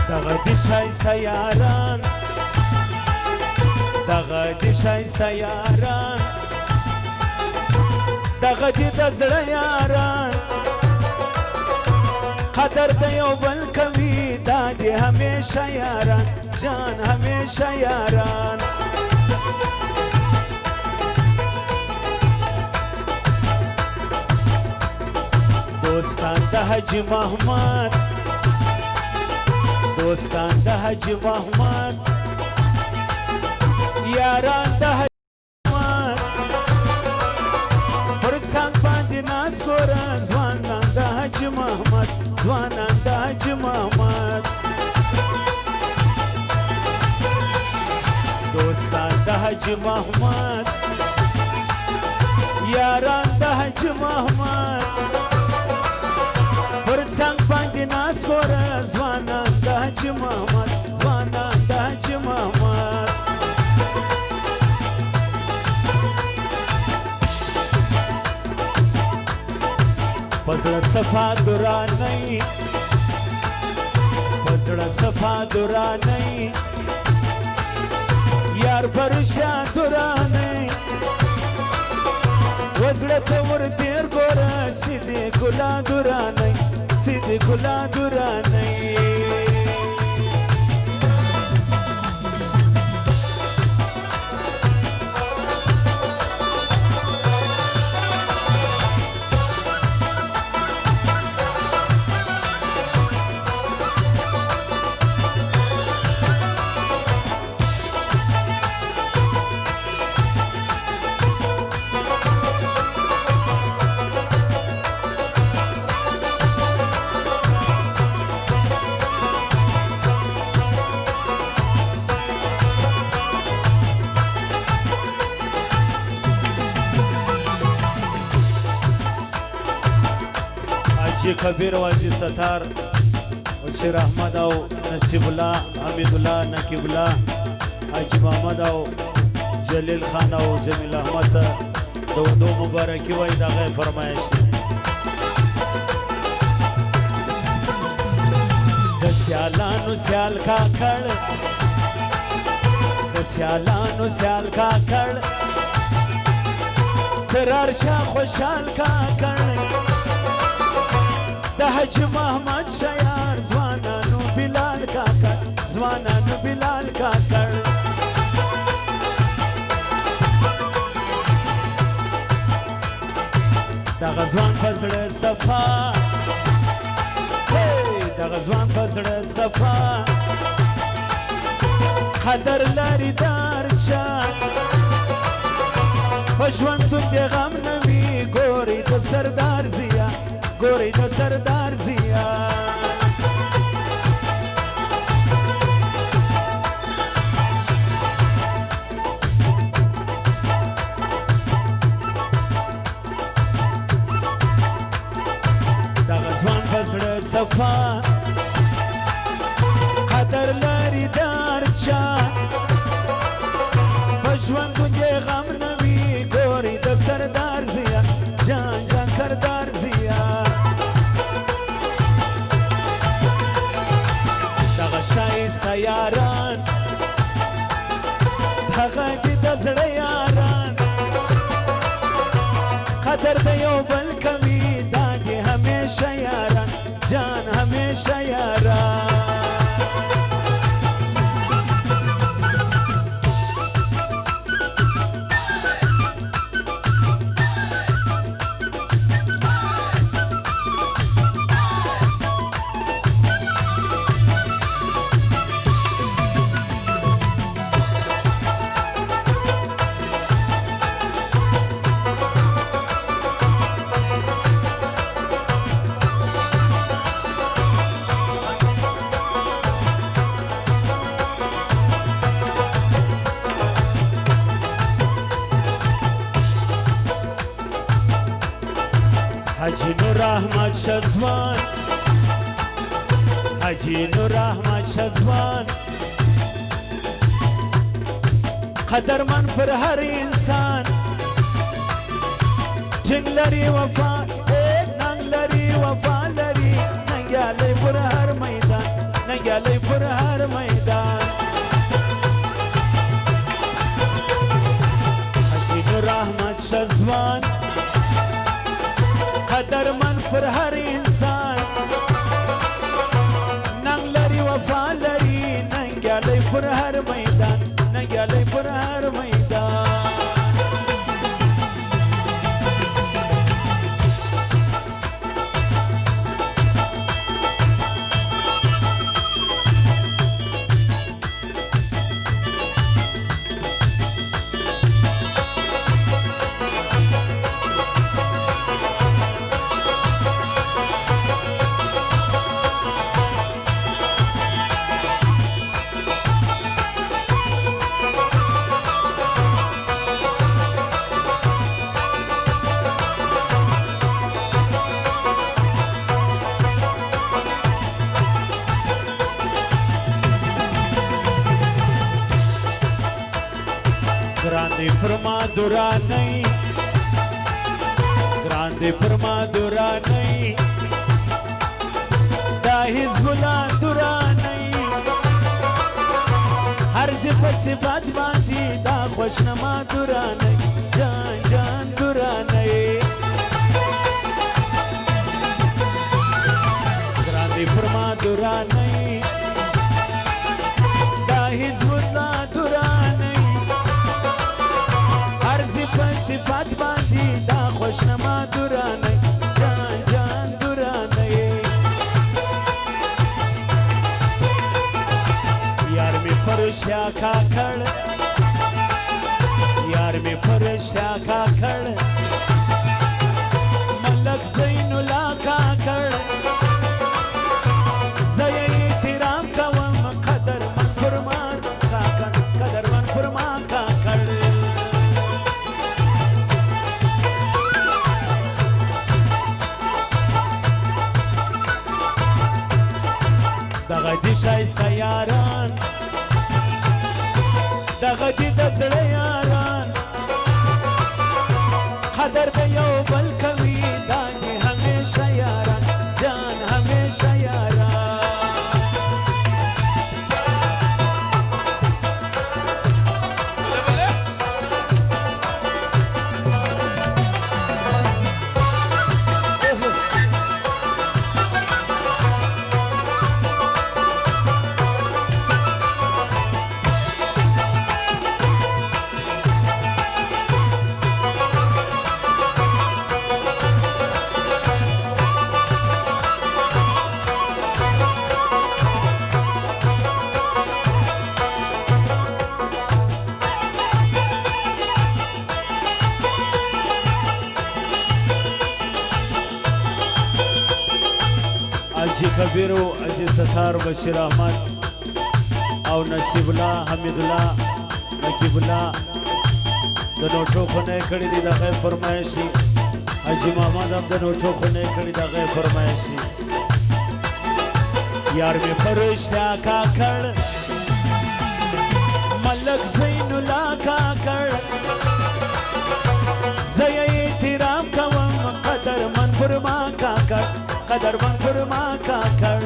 دغه د شایسته یاران دغه د شایسته یاران دغه د زړه یاران قدر د یو بل کوي دا د همیشه یاران جان همیشه یاران دوستان د حاجی محمد دوستان د حاجی محمد یاران د حاجی محمد پر څنګ باندې ناز ګوره ځوانان د حاجی محمد ځوانان د حاجی محمد دوستان د حاجی محمد یاران د حاجی محمد پر څنګ باندې ناز ګوره ځوانان د حاجی محمد ځوانان د حاجی محمد پزړه صفا درانۍ پزړه صفا درانۍ یار پرشا درانۍ وزړه ته ور تیر ګوره سیدې ګلا درانۍ سیدې ګلا درانۍ حاجی کبیر واجی ستار شیر احمد او نصیب الله حمید الله نقیب الله حاجی محمد او جلیل خان او جمیل احمد دو مبارکی وای دغه فرمایش د سیالانو سیال کاکړ د سیالانو سیال کاکړ قرار شاه خوشحال کاکړ د حاجی محمد شیار ځوانانو بلال کاکړ ځوانانو بلال کاکړ دغه ځوان په زړه صفا دغه ځوان په زړه صفا قدر لري دار چا په ژوندون د غم نه وي ګورې د سردار ضیا ګورې د سردار ضیا دغه ځوان په زړه صفا قدر لري دار چا په ژوندون د غم نه وي ګورې د سردار ضیا جان جان سردار ضیا دغه شایسته یاران دغه د زړه یاران قدر د یو بل کوي دا د همیشه یاران جان همیشه یاران حاجی نور احمد شزوان حاجی نور احمد شزوان قدرمن پر هر انسان جنگ لري وفا ننګ لري وفا لري ننګیالی پر هر میدان ننګیالی پر هر میدان حاجی نور احمد شزوان قدرمن پر هر انسان ننګ لري وفا لري ننګیالی پر هر میدان ننګیالی پر هر میدان Grande فرما دورا نہیں Grande فرما دورا نہیں دا حزب اللہ دورا نہیں ہر صفت باندھی دا خوشنما دورا نہیں جان جان دورا نہیں Grande فرما دورا نہیں دا حزب اللہ دورا نہیں صفات باندی دا خوشنما دورانی جان جان دورانی یار می فرشتیا کاکڑ یار می فرشتیا کاکڑ ملک زین اللہ کاکڑ زی احترام کوم قدر من فرمان کاکڑ قدر من فرمان کاکڑ دغه دي شایسته یاران دغه دي د زړه یاران قدر د یو بل کوي دا دي همیشه یاران جان همیشه یاران حاجی کبیرو حاجی ستار بشیر احمد او نصیب الله حمید الله نقیب الله د نوټو خونه کړي دي دغه فرمایشي حاجی محمد هم د نوټو خونه کړي دغه فرمایشي یار می فرشتیا کاکړ ملک زین الله کاکړ زی احترام کوم قدر من فرما کاکړ قدر من فرما کاکړ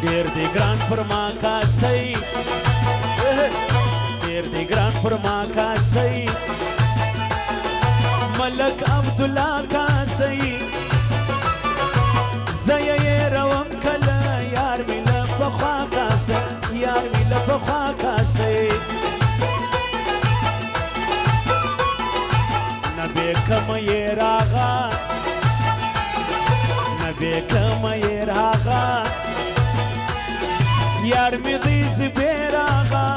ډیر دی ګران فرما کا سي ډیر دی ګران فرما کا سي ملک عبد الله کا سي زي روم کله یار مل پخوا کا سي یار مل پخوا کا سي نبی کم یہ راغا نبی کم یہ راغا یار می غیز بیراغا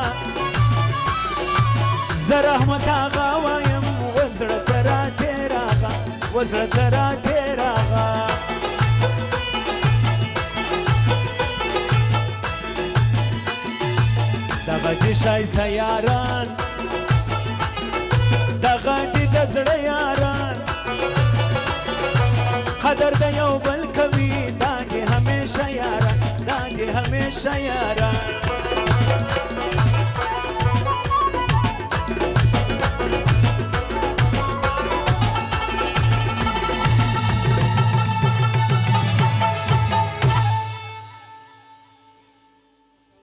زرحمت آغا ویم وزر ترا تیراغا وزر ترا تیراغا دغا دی شای سیاران دغا دی د زړه یاران قدر د یو بل کوي دا دې همیشه یاران دا دې همیشه یاران